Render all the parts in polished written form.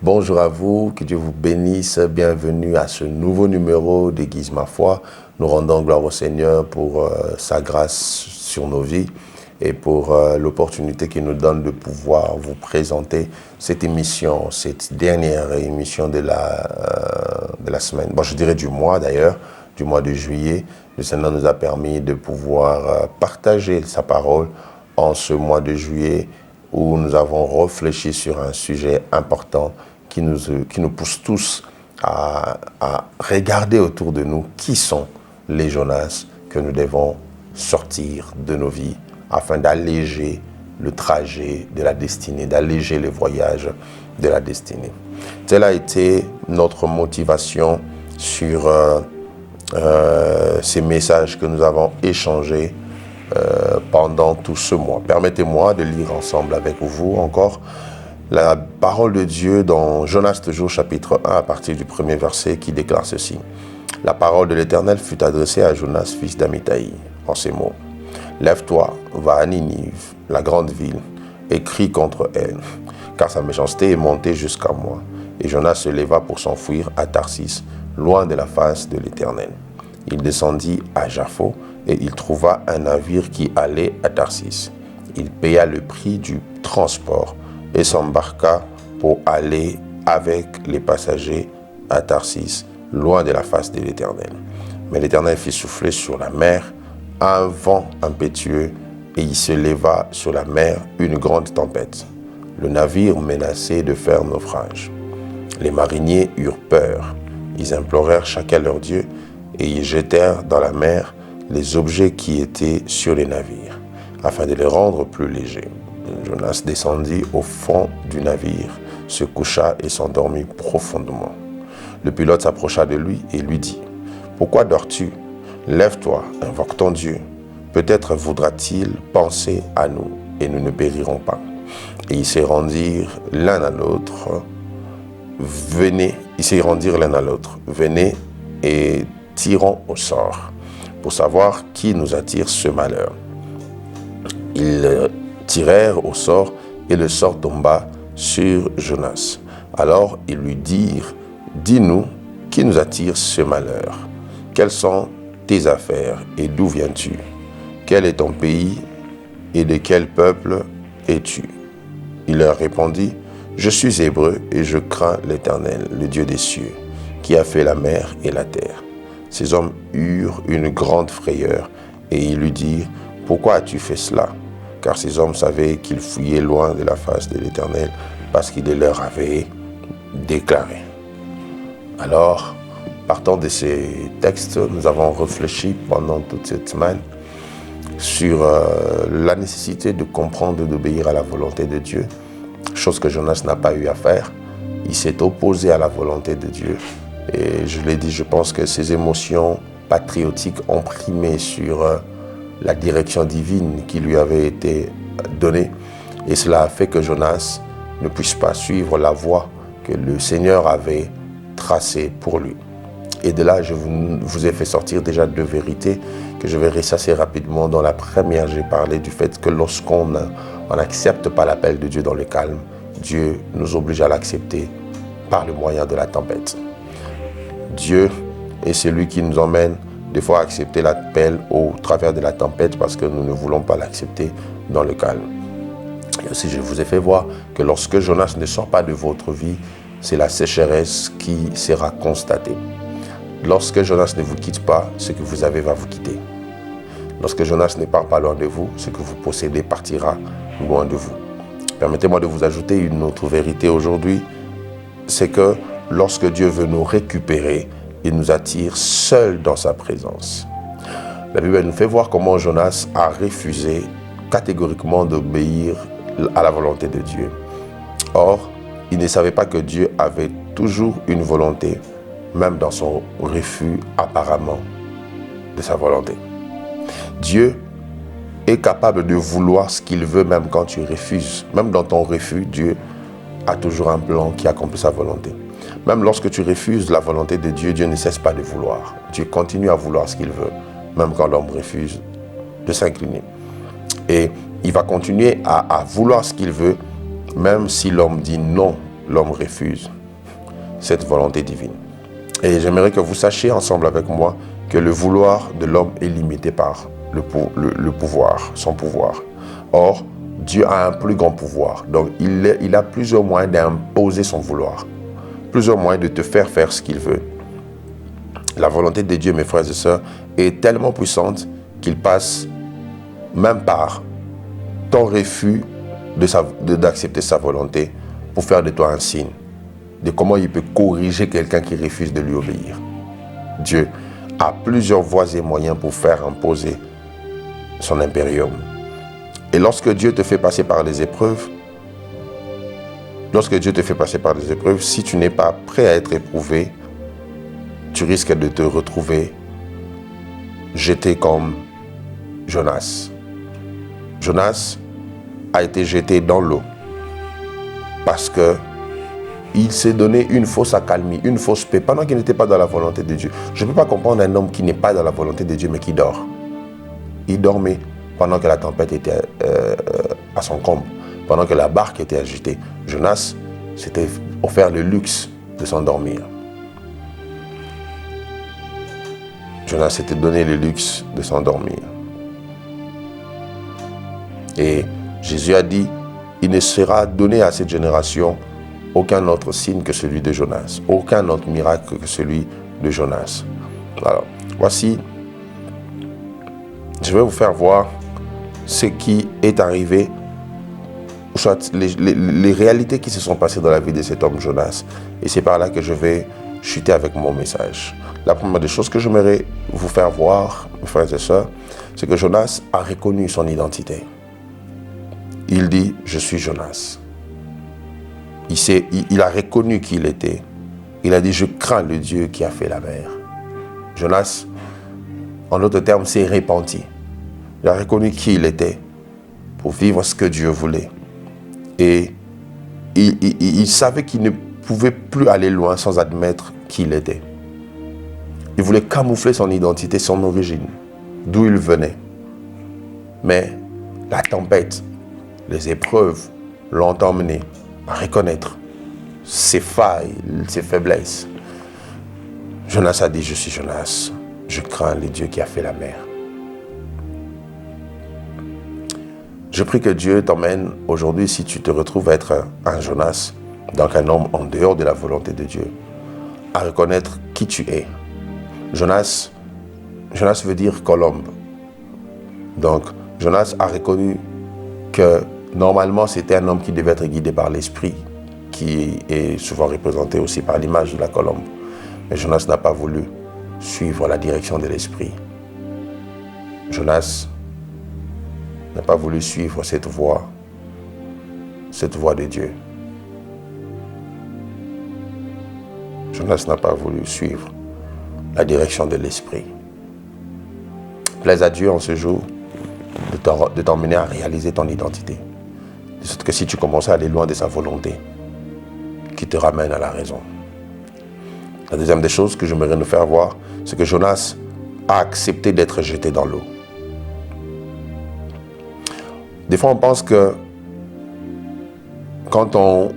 Bonjour à vous, que Dieu vous bénisse. Bienvenue à ce nouveau numéro d'Aiguise ma foi. Nous rendons gloire au Seigneur pour sa grâce sur nos vies et pour l'opportunité qu'il nous donne de pouvoir vous présenter cette émission, cette dernière émission de la semaine. Bon, je dirais du mois d'ailleurs, du mois de juillet. Le Seigneur nous a permis de pouvoir partager sa parole en ce mois de juillet où nous avons réfléchi sur un sujet important qui nous pousse tous à regarder autour de nous qui sont les Jonas que nous devons sortir de nos vies afin d'alléger le trajet de la destinée, d'alléger le voyage de la destinée. Telle a été notre motivation sur ces messages que nous avons échangés pendant tout ce mois. Permettez-moi de lire ensemble avec vous encore la parole de Dieu dans Jonas toujours chapitre 1 à partir du premier verset qui déclare ceci. La parole de l'Éternel fut adressée à Jonas, fils d'Amittai, en ces mots. Lève-toi, va à Ninive, la grande ville, et crie contre elle, car sa méchanceté est montée jusqu'à moi. Et Jonas se leva pour s'enfuir à Tarsis, loin de la face de l'Éternel. Il descendit à Jaffo, et il trouva un navire qui allait à Tarsis. Il paya le prix du transport et s'embarqua pour aller avec les passagers à Tarsis, loin de la face de l'Éternel. Mais l'Éternel fit souffler sur la mer un vent impétueux et il se leva sur la mer une grande tempête. Le navire menaçait de faire naufrage. Les mariniers eurent peur. Ils implorèrent chacun leur Dieu et ils jetèrent dans la mer les objets qui étaient sur les navires, afin de les rendre plus légers. Jonas descendit au fond du navire, se coucha et s'endormit profondément. Le pilote s'approcha de lui et lui dit « Pourquoi dors-tu? Lève-toi, invoque ton Dieu. Peut-être voudra-t-il penser à nous et nous ne périrons pas. » Et ils se rendirent l'un à l'autre. Venez et tirons au sort pour savoir qui nous attire ce malheur. Ils tirèrent au sort et le sort tomba sur Jonas. Alors ils lui dirent, dis-nous, qui nous attire ce malheur? Quelles sont tes affaires et d'où viens-tu? Quel est ton pays et de quel peuple es-tu? Il leur répondit, je suis hébreu et je crains l'Éternel, le Dieu des cieux, qui a fait la mer et la terre. Ces hommes eurent une grande frayeur et ils lui dirent, pourquoi as-tu fait cela? Car ces hommes savaient qu'ils fuyaient loin de la face de l'Éternel parce qu'il leur avait déclaré. Alors, partant de ces textes, nous avons réfléchi pendant toute cette semaine sur la nécessité de comprendre et d'obéir à la volonté de Dieu, chose que Jonas n'a pas eu à faire. Il s'est opposé à la volonté de Dieu. Et je l'ai dit, je pense que ses émotions patriotiques ont primé sur la direction divine qui lui avait été donnée. Et cela a fait que Jonas ne puisse pas suivre la voie que le Seigneur avait tracée pour lui. Et de là, je vous ai fait sortir déjà deux vérités que je vais ressasser rapidement. Dans la première, j'ai parlé du fait que lorsqu'on n'accepte pas l'appel de Dieu dans le calme, Dieu nous oblige à l'accepter par le moyen de la tempête. Dieu est celui qui nous emmène des fois à accepter l'appel au travers de la tempête parce que nous ne voulons pas l'accepter dans le calme. Et aussi, je vous ai fait voir que lorsque Jonas ne sort pas de votre vie, c'est la sécheresse qui sera constatée. Lorsque Jonas ne vous quitte pas, ce que vous avez va vous quitter. Lorsque Jonas ne part pas loin de vous, ce que vous possédez partira loin de vous. Permettez-moi de vous ajouter une autre vérité aujourd'hui, c'est que lorsque Dieu veut nous récupérer, il nous attire seul dans sa présence. La Bible nous fait voir comment Jonas a refusé catégoriquement d'obéir à la volonté de Dieu. Or, il ne savait pas que Dieu avait toujours une volonté, même dans son refus apparemment de sa volonté. Dieu est capable de vouloir ce qu'il veut même quand tu refuses. Même dans ton refus, Dieu a toujours un plan qui accomplit sa volonté. Même lorsque tu refuses la volonté de Dieu, Dieu ne cesse pas de vouloir. Dieu continue à vouloir ce qu'il veut, même quand l'homme refuse de s'incliner. Et il va continuer à vouloir ce qu'il veut, même si l'homme dit non l'homme refuse cette volonté divine. Et j'aimerais que vous sachiez ensemble avec moi que le vouloir de l'homme est limité par le pouvoir, son pouvoir. Or, Dieu a un plus grand pouvoir. Donc, il a plusieurs moyens d'imposer son vouloir. Plusieurs moyens de te faire faire ce qu'il veut. La volonté de Dieu, mes frères et sœurs, est tellement puissante qu'il passe même par ton refus d'accepter sa volonté pour faire de toi un signe de comment il peut corriger quelqu'un qui refuse de lui obéir. Dieu a plusieurs voies et moyens pour faire imposer son impérium. Et lorsque Dieu te fait passer par les épreuves, si tu n'es pas prêt à être éprouvé, tu risques de te retrouver jeté comme Jonas. Jonas a été jeté dans l'eau parce que il s'est donné une fausse accalmie, une fausse paix, pendant qu'il n'était pas dans la volonté de Dieu. Je ne peux pas comprendre un homme qui n'est pas dans la volonté de Dieu, mais qui dort. Il dormait pendant que la tempête était à son comble, pendant que la barque était agitée. Jonas s'était offert le luxe de s'endormir. Jonas s'était donné le luxe de s'endormir. Et Jésus a dit, il ne sera donné à cette génération aucun autre signe que celui de Jonas, aucun autre miracle que celui de Jonas. Alors, voici, je vais vous faire voir ce qui est arrivé, soit les réalités qui se sont passées dans la vie de cet homme Jonas. Et c'est par là que je vais chuter avec mon message. La première des choses que j'aimerais vous faire voir, mes frères et sœurs, c'est que Jonas a reconnu son identité. Il dit, je suis Jonas. Il a reconnu qui il était. Il a dit, je crains le Dieu qui a fait la mer. Jonas, en d'autres termes, s'est repenti. Il a reconnu qui il était pour vivre ce que Dieu voulait. Et il savait qu'il ne pouvait plus aller loin sans admettre qui il était. Il voulait camoufler son identité, son origine, d'où il venait. Mais la tempête, les épreuves l'ont emmené à reconnaître ses failles, ses faiblesses. Jonas a dit, je suis Jonas, je crains le Dieu qui a fait la mer. Je prie que Dieu t'emmène aujourd'hui, si tu te retrouves à être un Jonas, donc un homme en dehors de la volonté de Dieu, à reconnaître qui tu es. Jonas veut dire colombe. Donc, Jonas a reconnu que normalement, c'était un homme qui devait être guidé par l'esprit, qui est souvent représenté aussi par l'image de la colombe. Mais Jonas n'a pas voulu suivre la direction de l'esprit. Jonas n'a pas voulu suivre cette voie de Dieu. Jonas n'a pas voulu suivre la direction de l'esprit. Plaise à Dieu en ce jour de t'emmener à réaliser ton identité. De sorte que si tu commences à aller loin de sa volonté, qui te ramène à la raison. La deuxième des choses que j'aimerais nous faire voir, c'est que Jonas a accepté d'être jeté dans l'eau. Des fois, on pense que quand on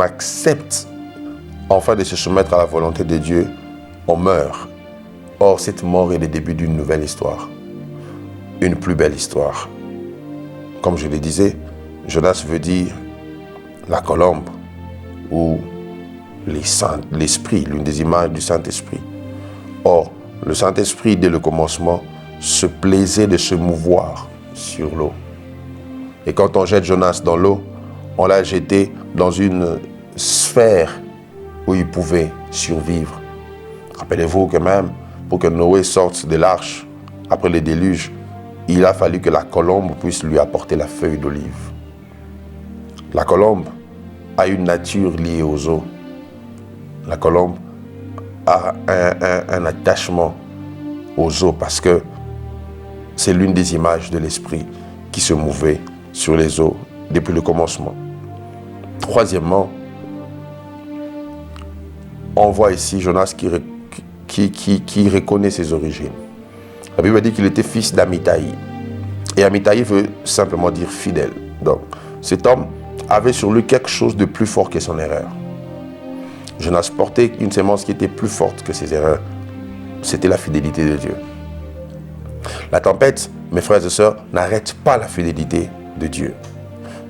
accepte enfin de se soumettre à la volonté de Dieu, on meurt. Or, cette mort est le début d'une nouvelle histoire, une plus belle histoire. Comme je le disais, Jonas veut dire la colombe ou l'esprit, l'une des images du Saint-Esprit. Or, le Saint-Esprit, dès le commencement, se plaisait de se mouvoir sur l'eau. Et quand on jette Jonas dans l'eau, on l'a jeté dans une sphère où il pouvait survivre. Rappelez-vous que même pour que Noé sorte de l'arche après le déluge, il a fallu que la colombe puisse lui apporter la feuille d'olive. La colombe a une nature liée aux eaux. La colombe a un attachement aux eaux parce que c'est l'une des images de l'esprit qui se mouvait sur les eaux depuis le commencement. Troisièmement, on voit ici Jonas qui reconnaît ses origines. La Bible dit qu'il était fils d'Amittai. Et Amittai veut simplement dire fidèle. Donc, cet homme avait sur lui quelque chose de plus fort que son erreur. Jonas portait une sémence qui était plus forte que ses erreurs. C'était la fidélité de Dieu. La tempête, mes frères et sœurs, n'arrête pas la fidélité de Dieu.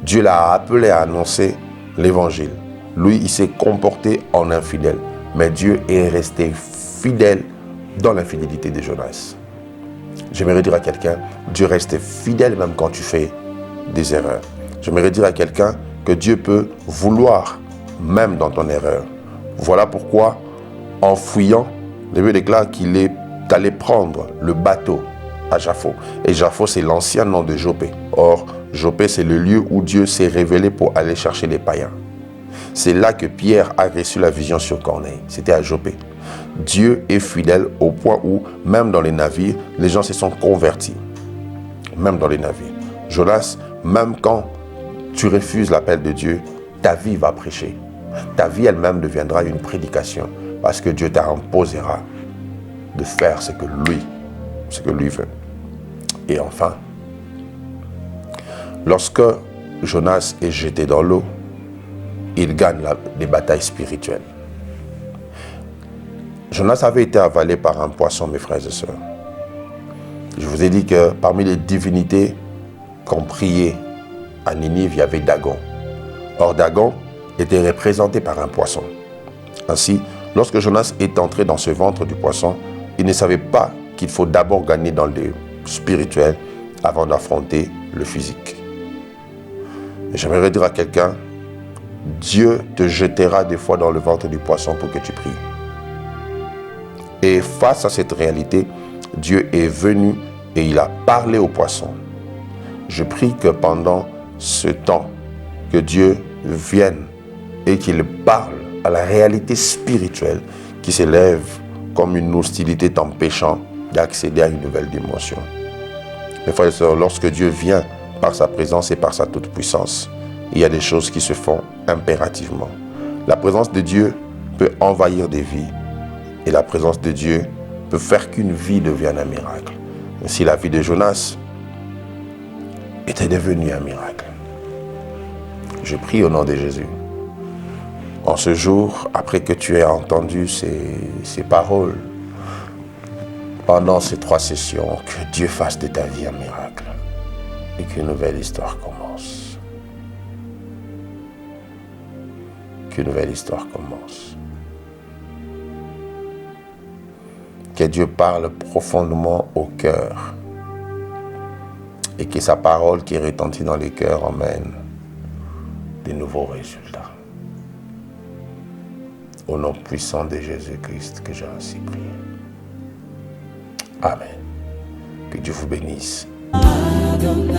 Dieu l'a appelé à annoncer l'évangile. Lui, il s'est comporté en infidèle. Mais Dieu est resté fidèle dans l'infidélité de Jonas. J'aimerais dire à quelqu'un, Dieu reste fidèle même quand tu fais des erreurs. J'aimerais dire à quelqu'un que Dieu peut vouloir même dans ton erreur. Voilà pourquoi, en fuyant, la Bible déclare qu'il est allé prendre le bateau à Jaffo. Et Jaffo, c'est l'ancien nom de Joppé. Or, Joppé, c'est le lieu où Dieu s'est révélé pour aller chercher les païens. C'est là que Pierre a reçu la vision sur Corneille. C'était à Joppé. Dieu est fidèle au point où, même dans les navires, les gens se sont convertis. Même dans les navires. Jonas, même quand tu refuses l'appel de Dieu, ta vie va prêcher. Ta vie elle-même deviendra une prédication parce que Dieu t'imposera de faire ce que lui veut. Et enfin, lorsque Jonas est jeté dans l'eau, il gagne des batailles spirituelles. Jonas avait été avalé par un poisson, mes frères et sœurs. Je vous ai dit que parmi les divinités qu'on priait à Ninive, il y avait Dagon. Or, Dagon était représenté par un poisson. Ainsi, lorsque Jonas est entré dans ce ventre du poisson, il ne savait pas qu'il faut d'abord gagner dans le spirituel avant d'affronter le physique. Et j'aimerais dire à quelqu'un, Dieu te jettera des fois dans le ventre du poisson pour que tu pries. Et face à cette réalité, Dieu est venu et il a parlé au poisson. Je prie que pendant ce temps, que Dieu vienne et qu'il parle à la réalité spirituelle qui s'élève comme une hostilité t'empêchant d'accéder à une nouvelle dimension. Mes frères et sœurs, lorsque Dieu vient par sa présence et par sa toute-puissance, il y a des choses qui se font impérativement. La présence de Dieu peut envahir des vies et la présence de Dieu peut faire qu'une vie devienne un miracle. Ainsi, la vie de Jonas était devenue un miracle. Je prie au nom de Jésus. En ce jour, après que tu aies entendu ces paroles, pendant ces 3 sessions, que Dieu fasse de ta vie un miracle et qu'une nouvelle histoire commence. Qu'une nouvelle histoire commence. Que Dieu parle profondément au cœur et que sa parole qui retentit dans les cœurs emmène de nouveaux résultats. Au nom puissant de Jésus-Christ que j'ai ainsi prié. Amen. Que Dieu vous bénisse. Adonai.